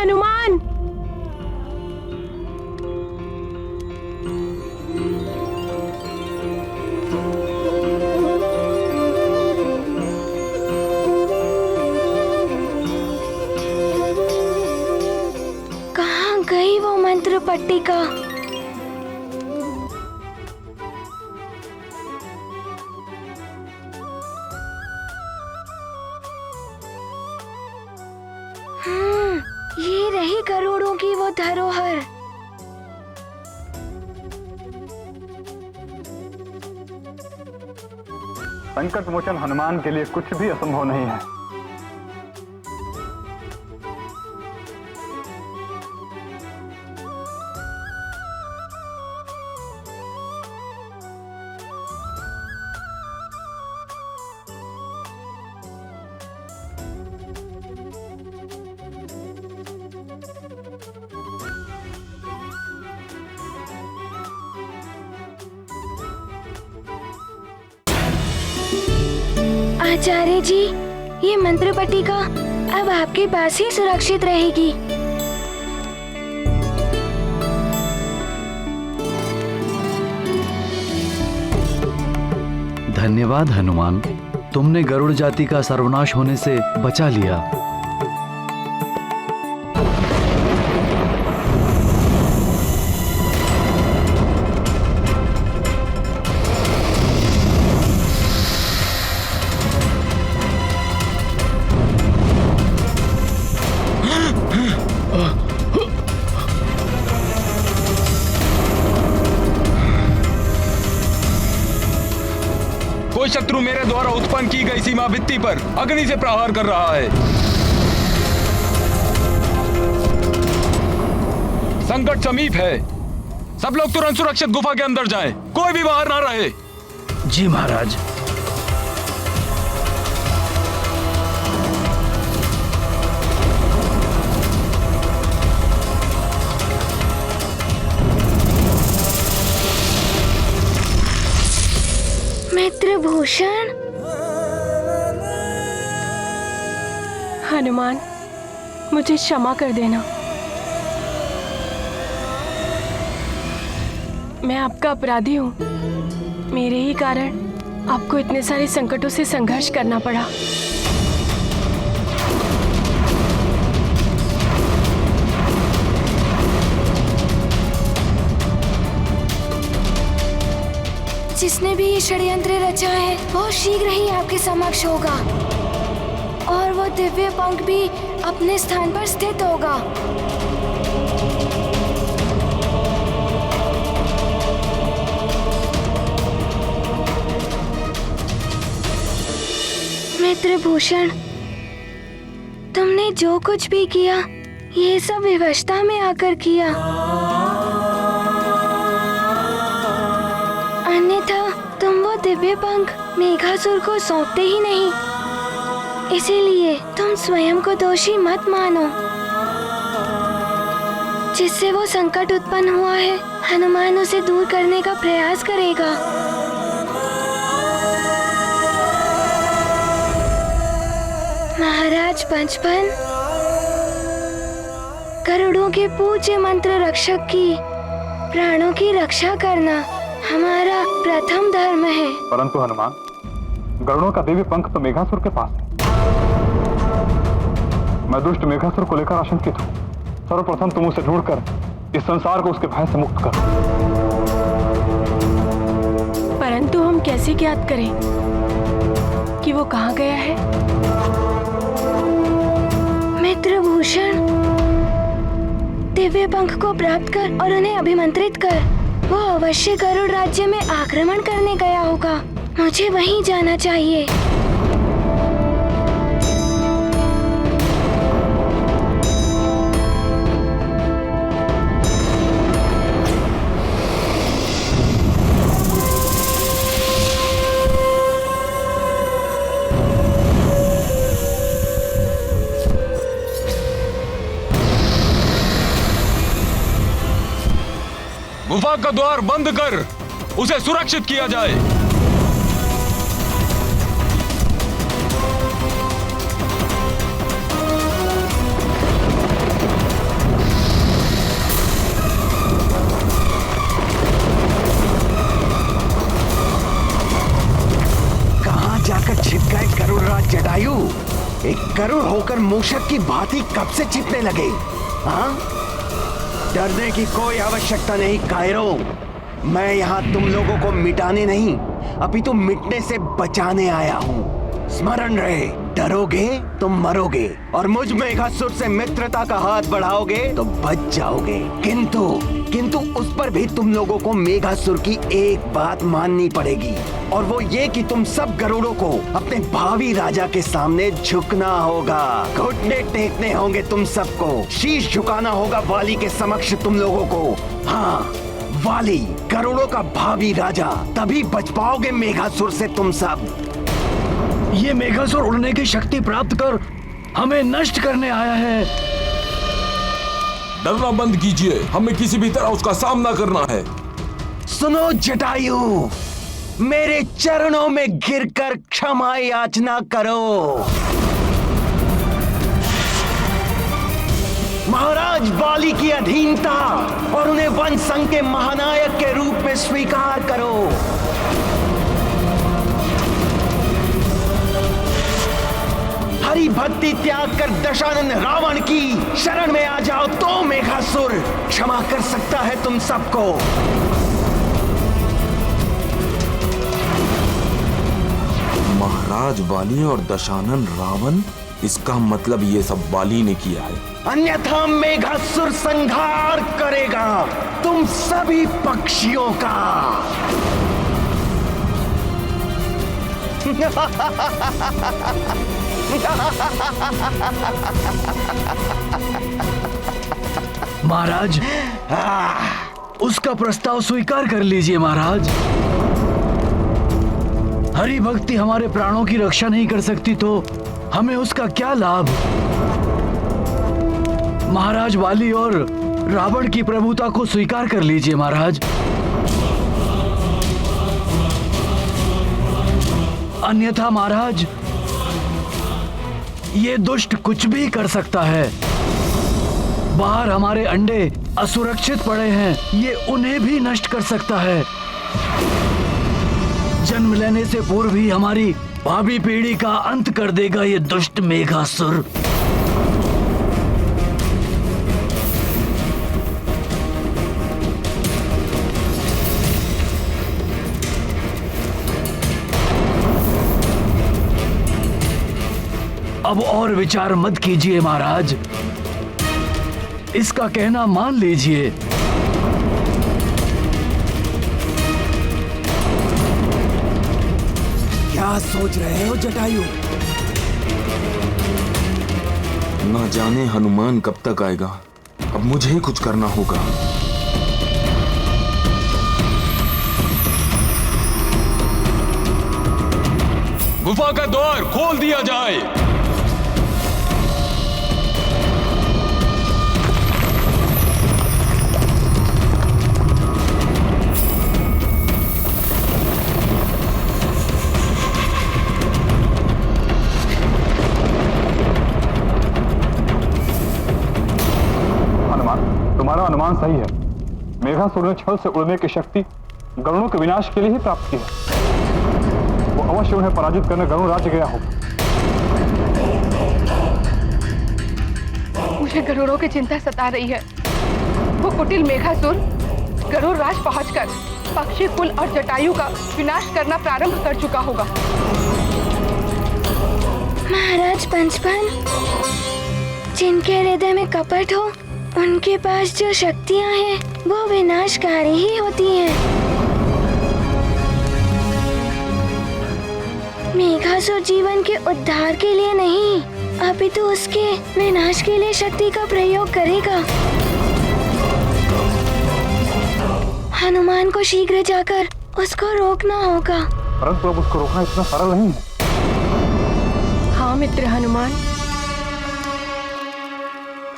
हनुमान! कहाँ गई वो मंत्र पट्टिका? ये रही करोड़ों की वो धरोहर। संकट मोचन हनुमान के लिए कुछ भी असंभव नहीं है। आचार्य जी, ये मंत्र पट्टिका अब आपके पास ही सुरक्षित रहेगी। धन्यवाद हनुमान, तुमने गरुड़ जाति का सर्वनाश होने से बचा लिया। कोई शत्रु मेरे द्वारा उत्पन्न की गई सीमा भित्ति पर अग्नि से प्रहार कर रहा है। संकट समीप है। सब लोग तुरंत सुरक्षित गुफा के अंदर जाएं। कोई भी बाहर ना रहे। जी महाराज। मित्रभूषण। हनुमान, मुझे क्षमा कर देना। मैं आपका अपराधी हूँ। मेरे ही कारण आपको इतने सारे संकटों से संघर्ष करना पड़ा। जिसने भी ये षड्यंत्र रचा है वो शीघ्र ही आपके समक्ष होगा और वो दिव्य पंख भी अपने स्थान पर स्थित होगा। मित्रभूषण, तुमने जो कुछ भी किया ये सब विवशता में आकर किया। अन्यथा तुम वो दिव्य पंख मेघासुर को सौंपते ही नहीं। इसीलिए तुम स्वयं को दोषी मत मानो। जिससे वो संकट उत्पन्न हुआ है, हनुमान उसे दूर करने का प्रयास करेगा। महाराज पंचपन, करोड़ों के पूज्य मंत्र रक्षक की प्राणों की रक्षा करना हमारा प्रथम धर्म है। परंतु हनुमान, गरुड़ों का दिव्य पंख तो मेघासुर के पास है। मैं दुष्ट मेघासुर को लेकर आशंकित हूँ। सर्वप्रथम तुम उसे ढूंढकर इस संसार को उसके भय से मुक्त करो। परंतु हम कैसे ज्ञात करें कि वो कहाँ गया है? मित्रभूषण, दिव्य पंख को प्राप्त कर और उन्हें अभिमंत्रित कर। वो अवश्य गरुड़ राज्य में आक्रमण करने गया होगा। मुझे वहीं जाना चाहिए। गुफा का द्वार बंद कर उसे सुरक्षित किया जाए। गरुड़ होकर मूषक की भांति कब से छिपने लगे? हाँ? डरने की कोई आवश्यकता नहीं कायरो। मैं यहाँ तुम लोगों को मिटाने नहीं, अपितु मिटने से बचाने आया हूँ। स्मरण रहे, डरोगे तो मरोगे, और मुझ मेघासुर से मित्रता का हाथ बढ़ाओगे तो बच जाओगे। किंतु उस पर भी तुम लोगों को मेघासुर की एक बात माननी पड़ेगी, और वो ये कि तुम सब गरुड़ों को अपने भावी राजा के सामने झुकना होगा। घुटने टेकने होंगे तुम सबको, शीश झुकाना होगा वाली के समक्ष तुम लोगों को। हाँ, वाली गरुड़ों का भावी राजा, तभी बच पाओगे मेघासुर से तुम सब। ये मेघासुर उड़ने की शक्ति प्राप्त कर हमें नष्ट करने आया है। डरना बंद कीजिए, हमें किसी भी तरह उसका सामना करना है। सुनो जटायु, मेरे चरणों में गिरकर क्षमा याचना करो। महाराज वाली की अधीनता और उन्हें वन संघ के महानायक के रूप में स्वीकार करो। हरि भक्ति त्याग कर दशानन रावण की शरण में आ जाओ तो मेघासुर क्षमा कर सकता है तुम सबको। महाराज वाली और दशानन रावण, इसका मतलब ये सब वाली ने किया है। अन्यथा मेघासुर संहार करेगा तुम सभी पक्षियों का। महाराज, उसका प्रस्ताव स्वीकार कर लीजिए महाराज। हरि भक्ति हमारे प्राणों की रक्षा नहीं कर सकती तो हमें उसका क्या लाभ। महाराज वाली और रावण की प्रभुता को स्वीकार कर लीजिए महाराज। अन्यथा महाराज, ये दुष्ट कुछ भी कर सकता है। बाहर हमारे अंडे असुरक्षित पड़े हैं, ये उन्हें भी नष्ट कर सकता है। जन्म लेने से पूर्व ही हमारी भावी पीढ़ी का अंत कर देगा ये दुष्ट मेघासुर। अब और विचार मत कीजिए महाराज, इसका कहना मान लीजिए। क्या सोच रहे हो जटायु? ना जाने हनुमान कब तक आएगा, अब मुझे कुछ करना होगा। गुफा का द्वार खोल दिया जाए। तुम्हारा अनुमान सही है। मेघासुर ने छल से उड़ने की शक्ति गरुड़ों के विनाश के लिए ही प्राप्त की है। वो अवश्य उन्हें पराजित करने गरुड़ राज्य गया होगा। मुझे गरुड़ों की चिंता सता रही है। वो कुटिल मेघासुर गरुड़ राज पहुंचकर पक्षी कुल और जटायु का विनाश करना प्रारंभ कर चुका होगा। महाराज पंचपन, जिनके हृदय में कपट हो उनके पास जो शक्तियां हैं वो विनाशकारी ही होती हैं। मेघासुर जीवन के उद्धार के लिए नहीं, अपितु उसके विनाश के लिए शक्ति का प्रयोग करेगा। हनुमान को शीघ्र जाकर उसको रोकना होगा। परंतु अब उसको रोकना इतना सरल नहीं है। हाँ मित्र हनुमान,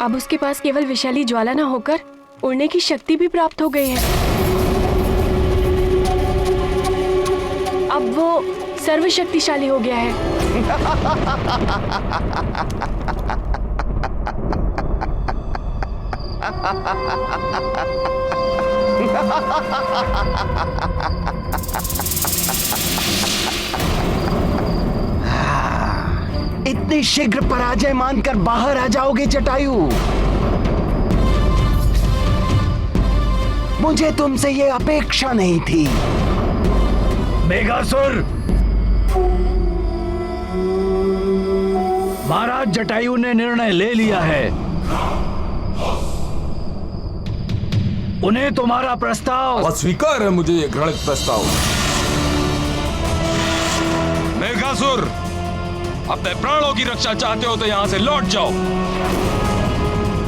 अब उसके पास केवल विशाली ज्वाला न होकर उड़ने की शक्ति भी प्राप्त हो गई है। अब वो सर्वशक्तिशाली हो गया है। इतने इतनी शीघ्र पराजय मानकर बाहर आ जाओगे जटायु? मुझे तुमसे ये अपेक्षा नहीं थी। मेघासुर, महाराज जटायु ने निर्णय ले लिया है। उन्हें तुम्हारा प्रस्ताव अस्वीकार है। मुझे ये घृणित प्रस्ताव। मेघासुर, अपने प्राणों की रक्षा चाहते हो तो यहां से लौट जाओ,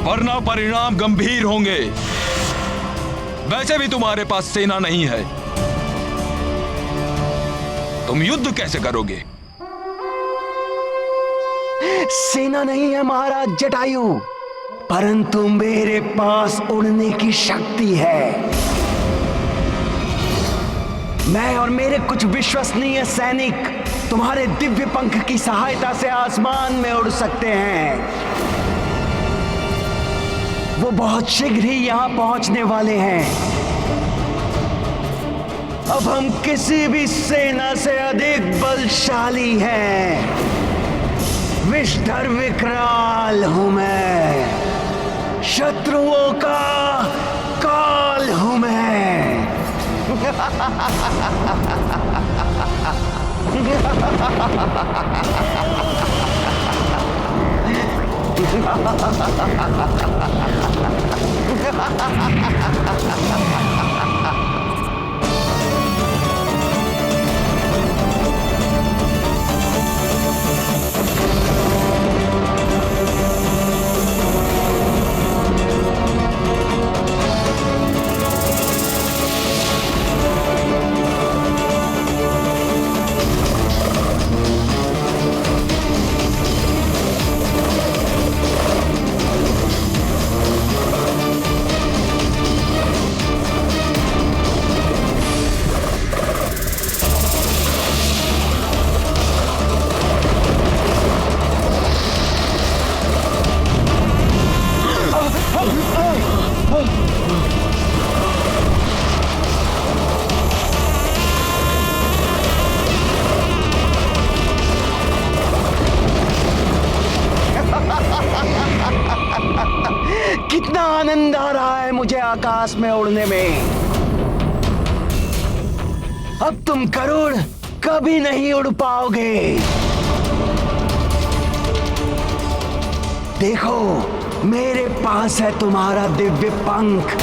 वरना परिणाम गंभीर होंगे। वैसे भी तुम्हारे पास सेना नहीं है, तुम युद्ध कैसे करोगे? सेना नहीं है महाराज जटायु, परंतु मेरे पास उड़ने की शक्ति है। मैं और मेरे कुछ विश्वसनीय सैनिक तुम्हारे दिव्य पंख की सहायता से आसमान में उड़ सकते हैं। वो बहुत शीघ्र ही यहां पहुंचने वाले हैं। अब हम किसी भी सेना से अधिक बलशाली हैं। विषधर विकराल हूं मैं, शत्रुओं का काल हूं मैं। कितना आनंद आ रहा है मुझे आकाश में उड़ने में। अब तुम गरुड़ कभी नहीं उड़ पाओगे। देखो, मेरे पास है तुम्हारा दिव्य पंख।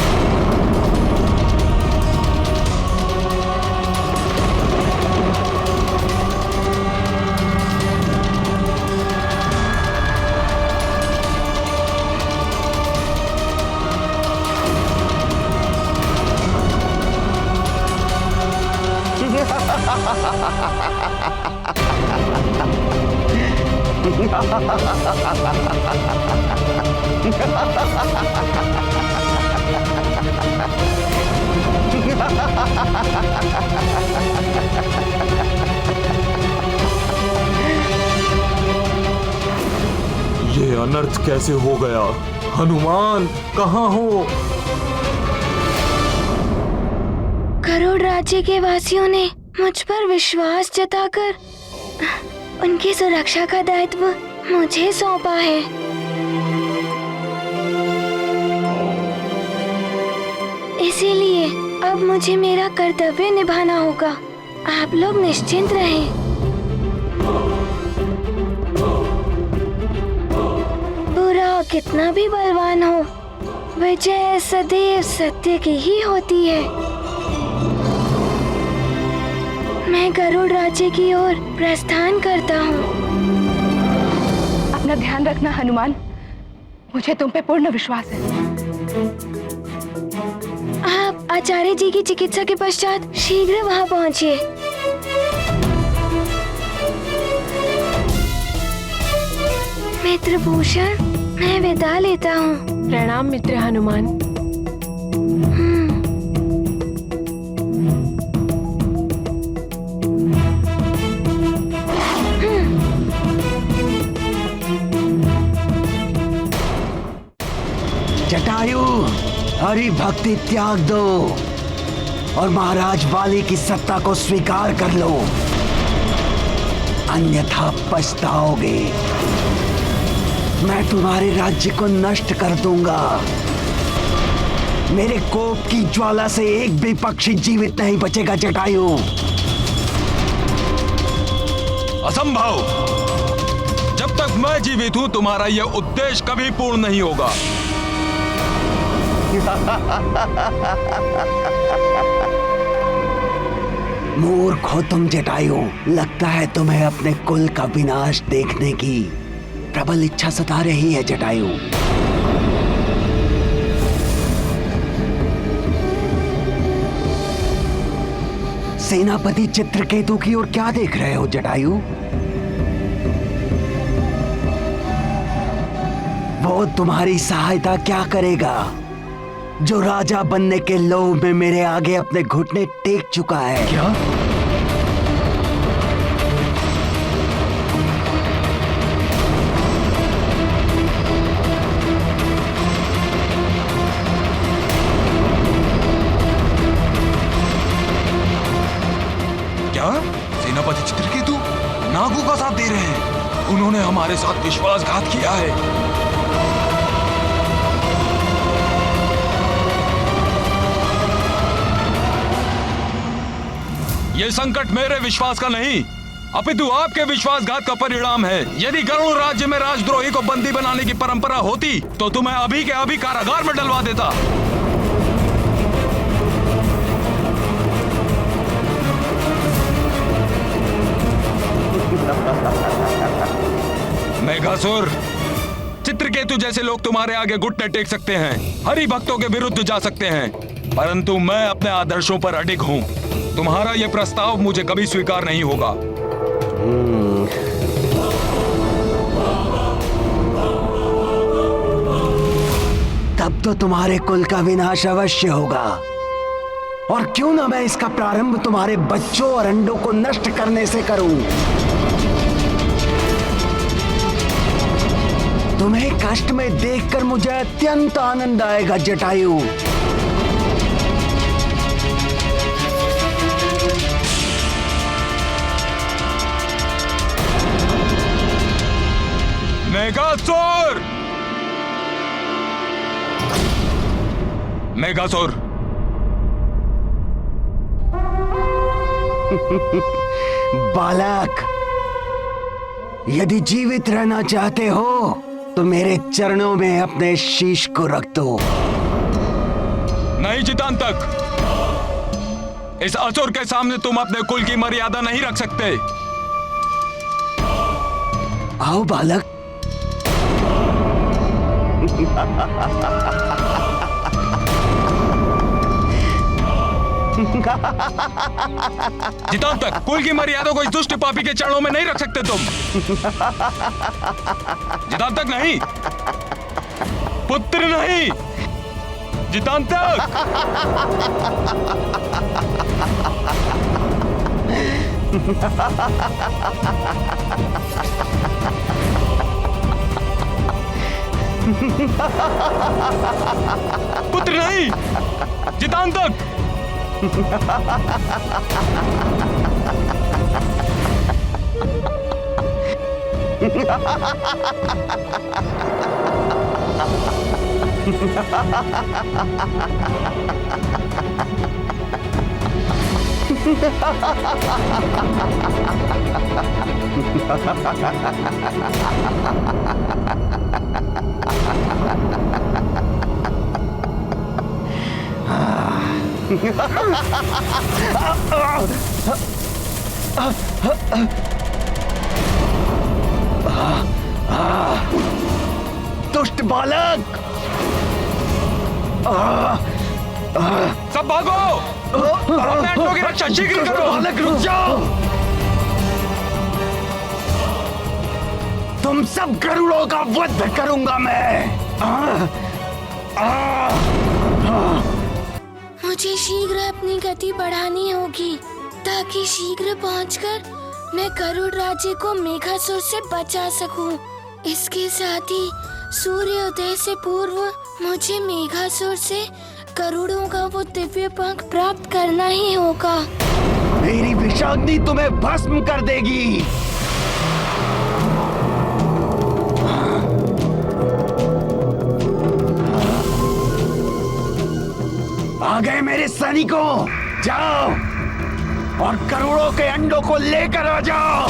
ये अनर्थ कैसे हो गया? हनुमान कहाँ हो? गरुड़ राज्य के वासियों ने मुझ पर विश्वास जताकर उनकी सुरक्षा का दायित्व मुझे सौंपा है। इसीलिए अब मुझे मेरा कर्तव्य निभाना होगा। आप लोग निश्चिंत रहें। बुरा कितना भी बलवान हो, विजय सदैव सत्य की ही होती है। मैं गरुड़ राज्य की ओर प्रस्थान करता हूँ। अपना ध्यान रखना हनुमान, मुझे तुम पे पूर्ण विश्वास है। आप आचार्य जी की चिकित्सा के पश्चात शीघ्र वहाँ पहुँचिए। मित्र भूषण, मैं विदा लेता हूँ। प्रणाम मित्र हनुमान। जटायु, हरि भक्ति त्याग दो और महाराज वाली की सत्ता को स्वीकार कर लो, अन्यथा पछताओगे। मैं तुम्हारे राज्य को नष्ट कर दूंगा। मेरे कोप की ज्वाला से एक भी पक्षी जीवित नहीं बचेगा जटायु। असंभव। जब तक मैं जीवित हूं तुम्हारा यह उद्देश्य कभी पूर्ण नहीं होगा। मूर्ख हो तुम जटायु। लगता है तुम्हें अपने कुल का विनाश देखने की प्रबल इच्छा सता रही है जटायु। सेनापति चित्रकेतु की ओर क्या देख रहे हो जटायु? वो तुम्हारी सहायता क्या करेगा जो राजा बनने के लोभ में मेरे आगे अपने घुटने टेक चुका है? क्या? क्या सेनापति चित्रकेतु नागू का साथ दे रहे हैं? उन्होंने हमारे साथ विश्वासघात किया है। यह संकट मेरे विश्वास का नहीं अपितु आपके विश्वासघात का परिणाम है। यदि गरुड़ राज्य में राजद्रोही को बंदी बनाने की परंपरा होती तो तुम्हें अभी के अभी कारागार में डलवा देता। मेघासुर, चित्रकेतु जैसे लोग तुम्हारे आगे घुटने टेक सकते हैं, हरि भक्तों के विरुद्ध जा सकते हैं, परंतु मैं अपने आदर्शों पर अडिग हूं। तुम्हारा यह प्रस्ताव मुझे कभी स्वीकार नहीं होगा। तब तो तुम्हारे कुल का विनाश अवश्य होगा। और क्यों ना मैं इसका प्रारंभ तुम्हारे बच्चों और अंडों को नष्ट करने से करूं। तुम्हें कष्ट में देखकर मुझे अत्यंत आनंद आएगा जटायु। मेघासुर! मेघासुर! बालक, यदि जीवित रहना चाहते हो तो मेरे चरणों में अपने शीश को रख दो। नहीं चितांतक, इस असुर के सामने तुम अपने कुल की मर्यादा नहीं रख सकते। आओ बालक। चितांतक, कुल की मर्यादा को इस दुष्ट पापी के चरणों में नहीं रख सकते तुम। चितांतक नहीं, पुत्र नहीं, चितांतक। पुत्र नहीं, चितांतक। दुष्ट बालक! सब भागो! अपने अंडों की रक्षा शीघ्र करो! बालक रुक जाओ! तुम सब गरुड़ों का वध करूंगा मैं। मुझे शीघ्र अपनी गति बढ़ानी होगी ताकि शीघ्र पहुंचकर मैं गरुड़ राज्य को मेघासुर से बचा सकूं। इसके साथ ही सूर्योदय से पूर्व मुझे मेघासुर से गरुड़ों का वो दिव्य पंख प्राप्त करना ही होगा। मेरी विषाग्नि तुम्हें भस्म कर देगी। गए मेरे सैनिकों, जाओ और करोड़ों के अंडों को लेकर आ जाओ।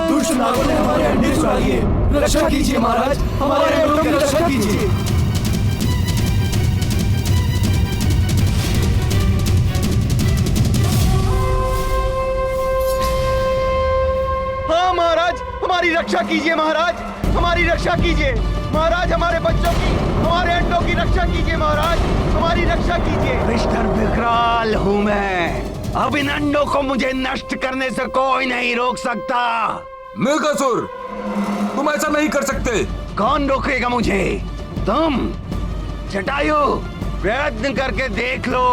दुष्ट नागों ने हमारे अंडे चुरा लिए। रक्षा कीजिए महाराज, हमारे अंडों की रक्षा कीजिए। हाँ महाराज, हमारी रक्षा कीजिए महाराज, हमारी रक्षा कीजिए महाराज, हमारे बच्चों की, हमारे अंडों की रक्षा कीजिए महाराज, हमारी रक्षा कीजिए। मिस्टर विकराल हूँ मैं, अब इन अंडों को मुझे नष्ट करने से कोई नहीं रोक सकता। मेघासुर, तुम ऐसा नहीं कर सकते। कौन रोकेगा मुझे? तुम। जटायु, प्रयत्न करके देख लो।